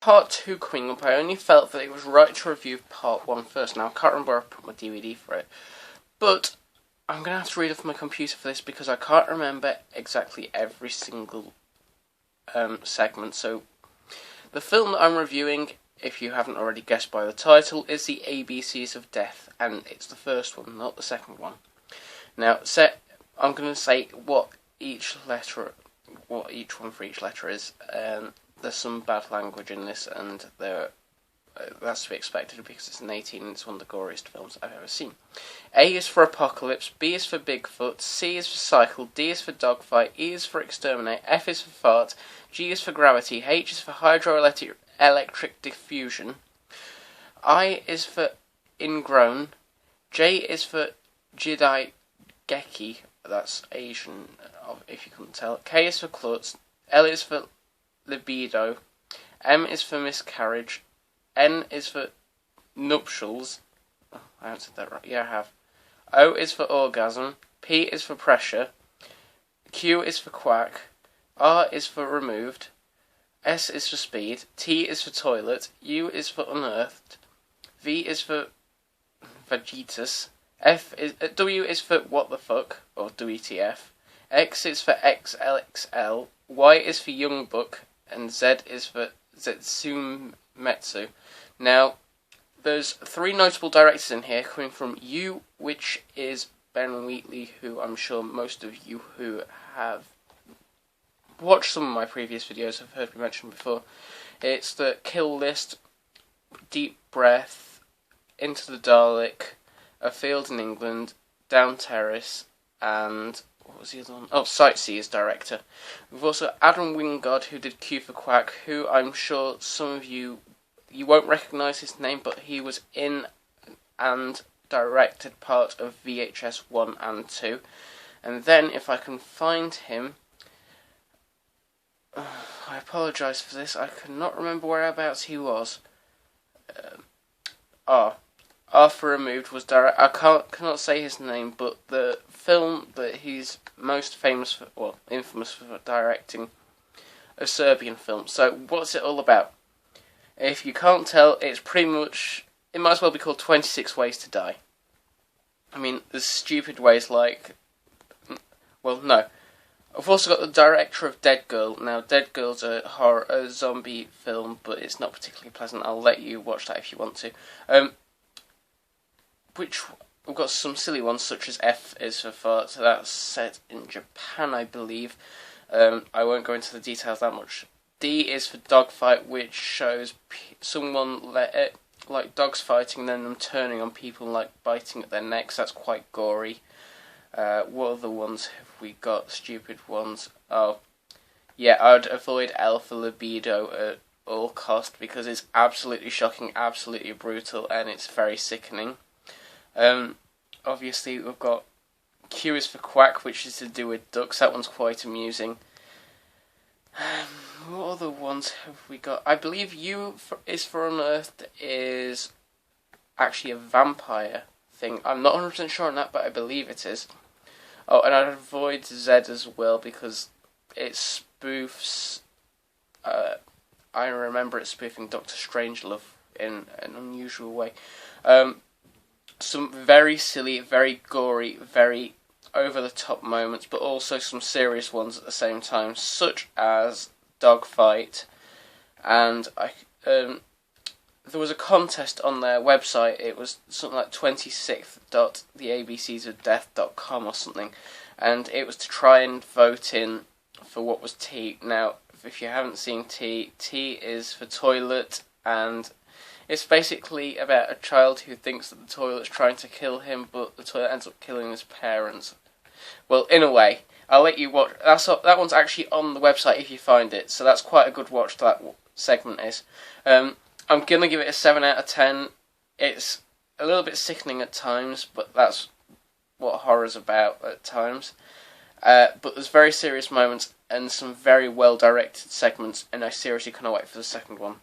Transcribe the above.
part 2 coming up, I only felt that it was right to review part 1 first. Now, I can't remember where I put my DVD for it, but I'm going to have to read off my computer for this because I can't remember exactly every single segment. So, the film that I'm reviewing, if you haven't already guessed by the title, is the ABCs of Death, and it's the first one, not the second one. Now, I'm going to say what each one for each letter is. There's some bad language in this, and that's to be expected because it's an 18 and it's one of the goriest films I've ever seen. A is for Apocalypse, B is for Bigfoot, C is for Cycle, D is for Dogfight, E is for Exterminate, F is for Fart, G is for Gravity, H is for Hydroelectric Diffusion, I is for Ingrown, J is for Jidaigeki, that's Asian, if you couldn't tell, K is for Klutz, L is for Libido, M is for Miscarriage, N is for Nuptials, oh, I haven't said that right, yeah I have, O is for Orgasm, P is for Pressure, Q is for Quack, R is for Removed, S is for Speed, T is for Toilet, U is for Unearthed, V is for Vegetus, W is for What the Fuck, or WTF, X is for XLXL, Y is for Young Buck, and Z is for Zetsumetsu. Now, there's 3 notable directors in here, coming from U, which is Ben Wheatley, who I'm sure most of you who have watched some of my previous videos have heard me mention before. It's the Kill List, Deep Breath, Into the Dalek, A Field in England, Down Terrace, and what was the other one? Oh, Sightseers director. We've also Adam Wingard, who did Q for Quack, who I'm sure some of you won't recognise his name, but he was in and directed part of VHS 1 and 2. And then, if I can find him, I apologise for this, I cannot remember whereabouts he was. R for Removed was I cannot say his name, but the film that he's most famous for, well, infamous for directing, a Serbian film. So, what's it all about? If you can't tell, it's pretty much, it might as well be called 26 Ways to Die. I mean, there's stupid ways like, well, no. I've also got the director of Dead Girl. Now, Dead Girl's a zombie film, but it's not particularly pleasant. I'll let you watch that if you want to. We've got some silly ones, such as F is for Fart, so that's set in Japan, I believe. I won't go into the details that much. D is for Dogfight, which shows someone like dogs fighting, and then them turning on people, like biting at their necks. That's quite gory. What other ones have we got? Stupid ones. Oh, yeah, I'd avoid L for Libido at all cost because it's absolutely shocking, absolutely brutal, and it's very sickening. Obviously, we've got Q is for Quack, which is to do with ducks. That one's quite amusing. What other ones have we got? I believe U is for Unearthed is actually a vampire thing. I'm not 100% sure on that, but I believe it is. Oh, and I'd avoid Z as well because it spoofs. I remember it spoofing Dr. Strangelove in an unusual way. Some very silly, very gory, very over-the-top moments, but also some serious ones at the same time, such as Dogfight. And there was a contest on their website. It was something like 26th.theabcsofdeath.com or something, and it was to try and vote in for what was T. Now, if you haven't seen T, T is for Toilet, and it's basically about a child who thinks that the toilet's trying to kill him, but the toilet ends up killing his parents. Well, in a way, I'll let you watch. That one's actually on the website if you find it, so that's quite a good watch, that segment is. I'm going to give it a 7 out of 10. It's a little bit sickening at times, but that's what horror's about at times. But there's very serious moments and some very well-directed segments, and I seriously cannot wait for the second one.